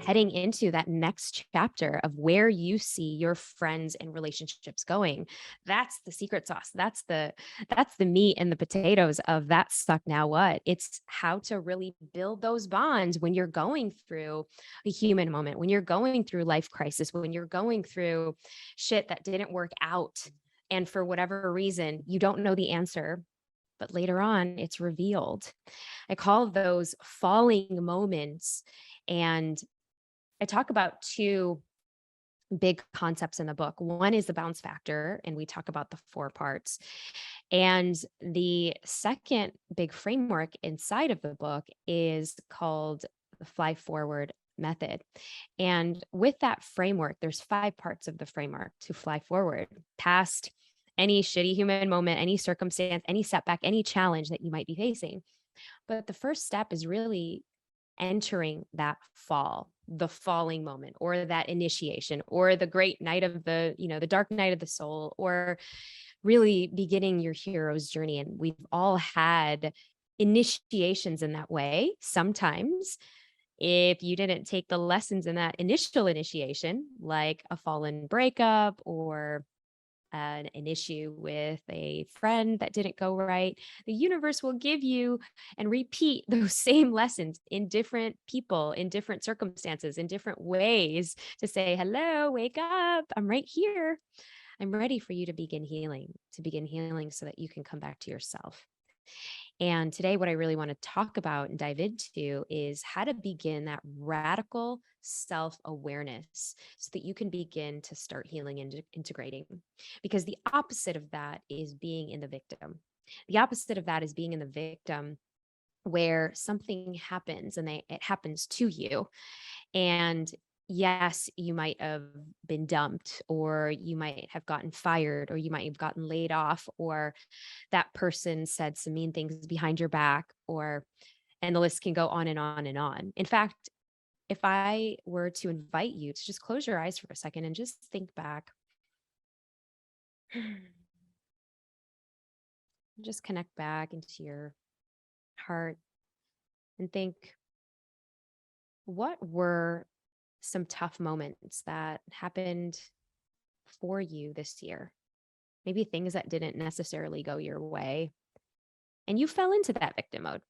heading into that next chapter of where you see your friends and relationships going. That's the secret sauce. That's the meat and the potatoes of that suck now what. It's how to really build those bonds when you're going through a human moment, when you're going through life crisis, when you're going through shit that didn't work out. And for whatever reason, you don't know the answer, but later on it's revealed. I call those falling moments. And I talk about two big concepts in the book. One is the bounce factor, and we talk about the four parts. And the second big framework inside of the book is called the fly forward method. And with that framework, there's five parts of the framework to fly forward past any shitty human moment, any circumstance, any setback, any challenge that you might be facing. But the first step is really entering that fall, the falling moment, or that initiation, or the great night of the dark night of the soul, or really beginning your hero's journey. And we've all had initiations in that way. Sometimes, if you didn't take the lessons in that initial initiation, like a fallen breakup or an issue with a friend that didn't go right, the universe will give you and repeat those same lessons in different people, in different circumstances, in different ways to say, hello, wake up. I'm right here. I'm ready for you to begin healing so that you can come back to yourself. And today, what I really want to talk about and dive into is how to begin that radical self awareness so that you can begin to start healing and integrating. Because the opposite of that is being in the victim. The opposite of that is being in the victim where something happens and it happens to you. And yes, you might have been dumped, or you might have gotten fired, or you might have gotten laid off, or that person said some mean things behind your back, and the list can go on and on and on. In fact, if I were to invite you to just close your eyes for a second and just think back, just connect back into your heart and think, what were some tough moments that happened for you this year? Maybe things that didn't necessarily go your way, and you fell into that victim mode.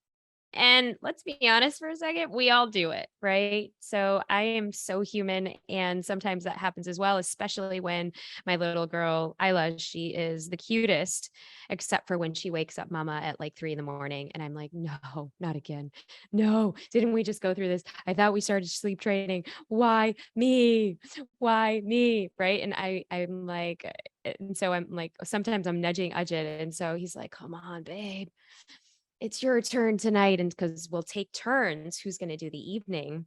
And let's be honest for a second, we all do it, right? So I am so human. And sometimes that happens as well, especially when my little girl, Isla, she is the cutest, except for when she wakes up mama at like 3 a.m. And I'm like, no, not again. No, didn't we just go through this? I thought we started sleep training. Why me? Why me? Right. And so I'm like, sometimes I'm nudging Ajit. And so he's like, come on, babe, it's your turn tonight. And because we'll take turns who's going to do the evening.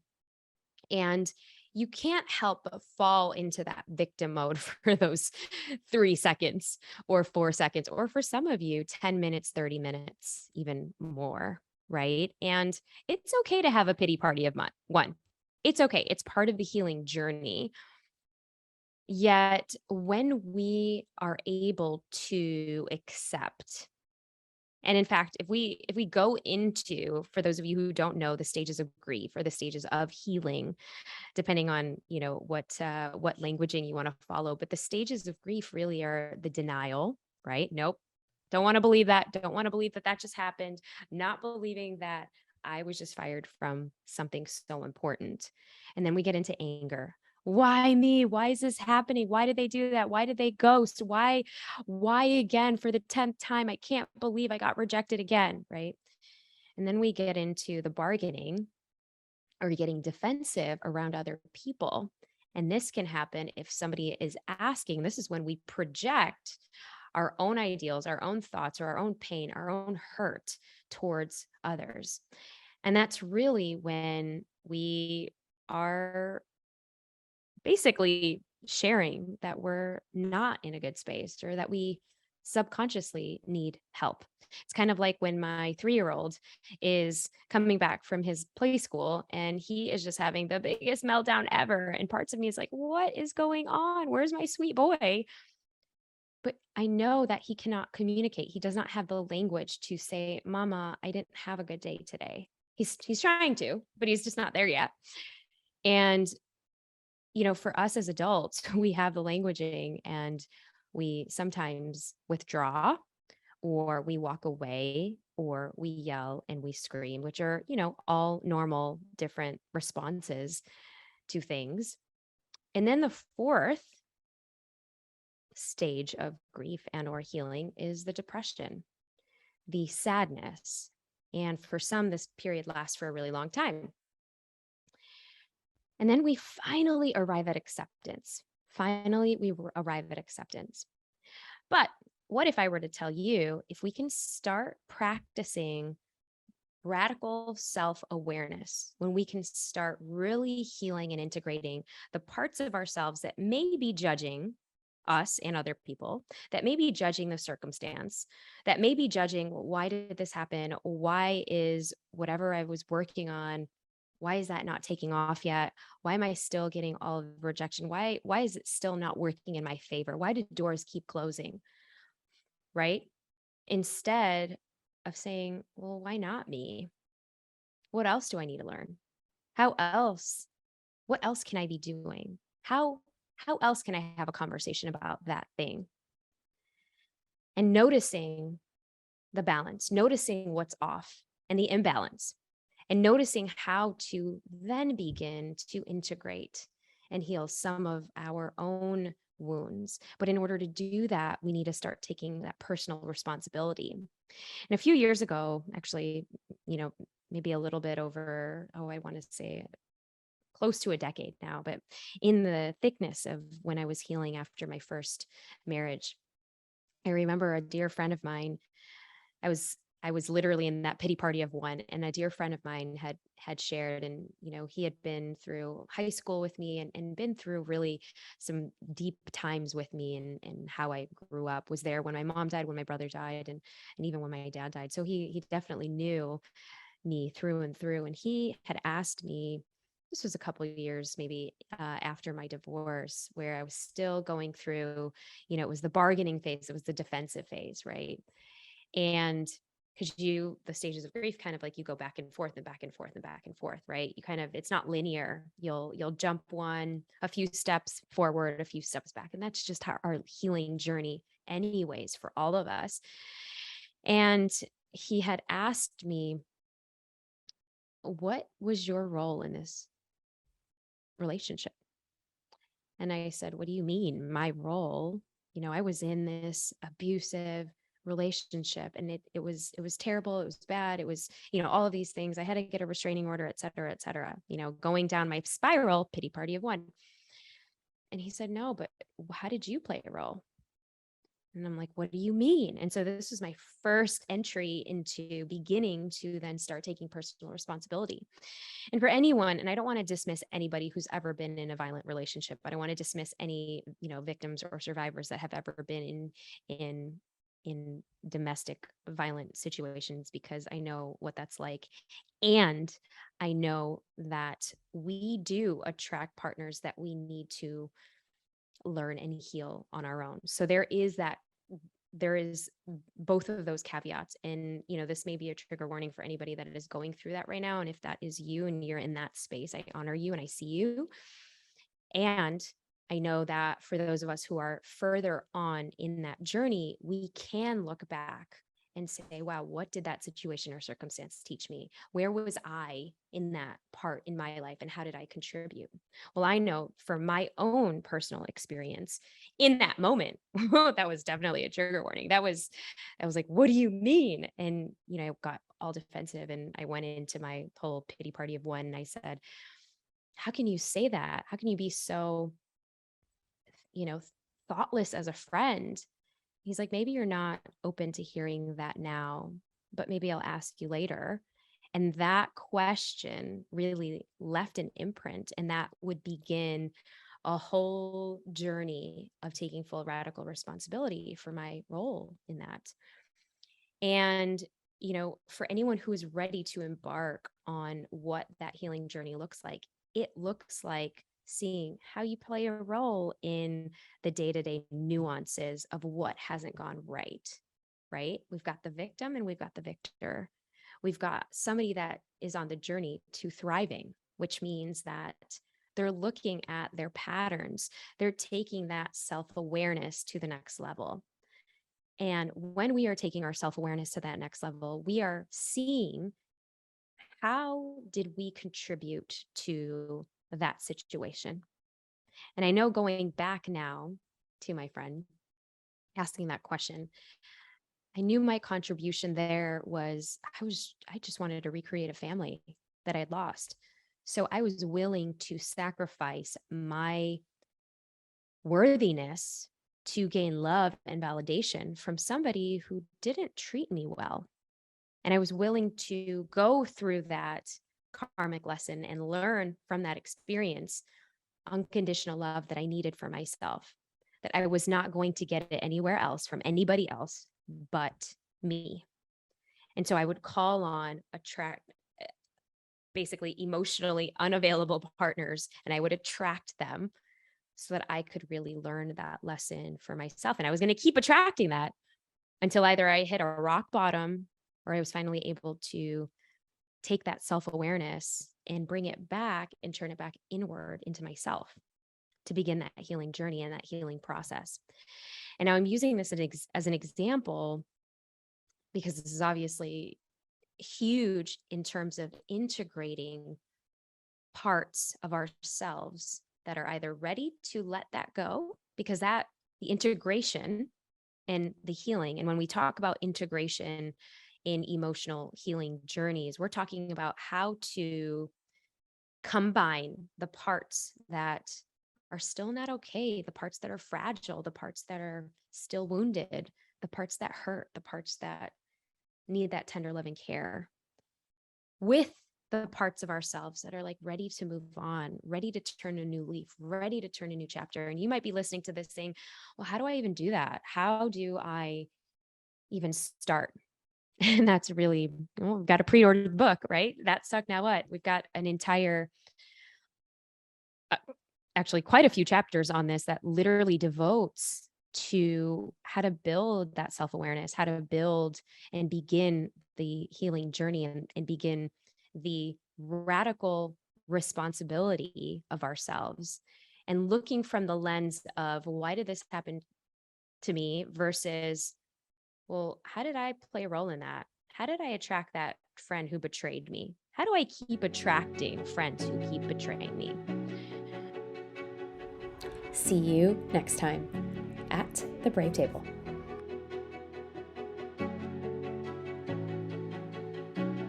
And you can't help but fall into that victim mode for those 3 seconds or 4 seconds, or for some of you, 10 minutes, 30 minutes, even more. Right. And it's okay to have a pity party of one. It's okay. It's part of the healing journey. Yet when we are able to accept, and in fact, if we go into, for those of you who don't know, the stages of grief or the stages of healing, depending on what languaging you want to follow, but the stages of grief really are the denial, right? Nope, don't want to believe that. Don't want to believe that that just happened. Not believing that I was just fired from something so important, and then we get into anger. Why me? Why is this happening? Why did they do that? Why did they ghost? Why again for the 10th time? I can't believe I got rejected again, right? And then we get into the bargaining or getting defensive around other people. And this can happen if somebody is asking. This is when we project our own ideals, our own thoughts, or our own pain, our own hurt towards others. And that's really when we are basically sharing that we're not in a good space, or that we subconsciously need help. It's kind of like when my 3-year-old is coming back from his play school and he is just having the biggest meltdown ever. And parts of me is like, what is going on? Where's my sweet boy? But I know that he cannot communicate. He does not have the language to say, Mama, I didn't have a good day today. He's trying to, but he's just not there yet. And, for us as adults, we have the languaging and we sometimes withdraw or we walk away or we yell and we scream, which are, all normal, different responses to things. And then the fourth stage of grief and or healing is the depression, the sadness. And for some, this period lasts for a really long time. And then we finally arrive at acceptance. Finally, we arrive at acceptance. But what if I were to tell you, if we can start practicing radical self awareness, when we can start really healing and integrating the parts of ourselves that may be judging us and other people, that may be judging the circumstance, that may be judging, why did this happen? Why is whatever I was working on, why is that not taking off yet? Why am I still getting all of the rejection? Why is it still not working in my favor? Why do doors keep closing? Right? Instead of saying, well, why not me? What else do I need to learn? How else? What else can I be doing? How else can I have a conversation about that thing? And noticing the balance, noticing what's off and the imbalance, and noticing how to then begin to integrate and heal some of our own wounds. But in order to do that, we need to start taking that personal responsibility. And a few years ago, actually, maybe a little bit over, I want to say close to a decade now, but in the thickness of when I was healing after my first marriage, I remember a dear friend of mine. I was literally in that pity party of one, and a dear friend of mine had shared, and he had been through high school with me and been through really some deep times with me, and how I grew up, was there when my mom died, when my brother died, and even when my dad died. So he definitely knew me through and through. And he had asked me, this was a couple of years maybe after my divorce, where I was still going through, it was the bargaining phase, it was the defensive phase, right? And because the stages of grief, kind of like you go back and forth and back and forth and back and forth, right? You kind of, it's not linear. You'll jump a few steps forward, a few steps back. And that's just our healing journey anyways, for all of us. And he had asked me, what was your role in this relationship? And I said, what do you mean, my role? I was in this abusive relationship, and it was terrible. It was bad. It was, all of these things. I had to get a restraining order, et cetera, going down my spiral, pity party of one. And he said, no, but how did you play a role? And I'm like, what do you mean? And so this was my first entry into beginning to then start taking personal responsibility. And for anyone, and I don't want to dismiss anybody who's ever been in a violent relationship, but I want to dismiss any, victims or survivors that have ever been in domestic violent situations, because I know what that's like. And I know that we do attract partners that we need to learn and heal on our own. So there is both of those caveats. And, this may be a trigger warning for anybody that is going through that right now. And if that is you and you're in that space, I honor you and I see you. And I know that for those of us who are further on in that journey, we can look back and say, wow, what did that situation or circumstance teach me? Where was I in that part in my life, and how did I contribute? Well, I know from my own personal experience in that moment, that was definitely a trigger warning. I was like, what do you mean? And, I got all defensive, and I went into my whole pity party of one. And I said, how can you say that? How can you be so, you know, thoughtless as a friend? He's like, maybe you're not open to hearing that now, but maybe I'll ask you later. And that question really left an imprint, and that would begin a whole journey of taking full radical responsibility for my role in that. And, for anyone who is ready to embark on what that healing journey looks like, it looks like seeing how you play a role in the day-to-day nuances of what hasn't gone right, right? We've got the victim and we've got the victor. We've got somebody that is on the journey to thriving, which means that They're looking at their patterns. They're taking that self-awareness to the next level. And when we are taking our self-awareness to that next level, we are seeing, how did we contribute to that situation? And I know, going back now to my friend asking that question, I knew my contribution there was, I just wanted to recreate a family that I'd lost. So I was willing to sacrifice my worthiness to gain love and validation from somebody who didn't treat me well. And I was willing to go through that karmic lesson and learn from that experience unconditional love that I needed for myself, that I was not going to get it anywhere else from anybody else but me. And so I would call on, attract, basically emotionally unavailable partners, and I would attract them so that I could really learn that lesson for myself. And I was going to keep attracting that until either I hit a rock bottom, or I was finally able to take that self-awareness and bring it back and turn it back inward into myself to begin that healing journey and that healing process. And now I'm using this as an example because this is obviously huge in terms of integrating parts of ourselves that are either ready to let that go, because that the integration and the healing, and when we talk about integration in emotional healing journeys, we're talking about how to combine the parts that are still not okay, the parts that are fragile, the parts that are still wounded, the parts that hurt, the parts that need that tender loving care, with the parts of ourselves that are like ready to move on, ready to turn a new leaf, ready to turn a new chapter. And you might be listening to this saying, well, how do I even do that? How do I even start? And that's really, well, we've got a pre-ordered book, right? That suck. Now what? We've got an entire, actually quite a few chapters on this that literally devotes to how to build that self-awareness, how to build and begin the healing journey, and begin the radical responsibility of ourselves, and looking from the lens of, why did this happen to me, versus, well, how did I play a role in that? How did I attract that friend who betrayed me? How do I keep attracting friends who keep betraying me? See you next time at the Brave Table.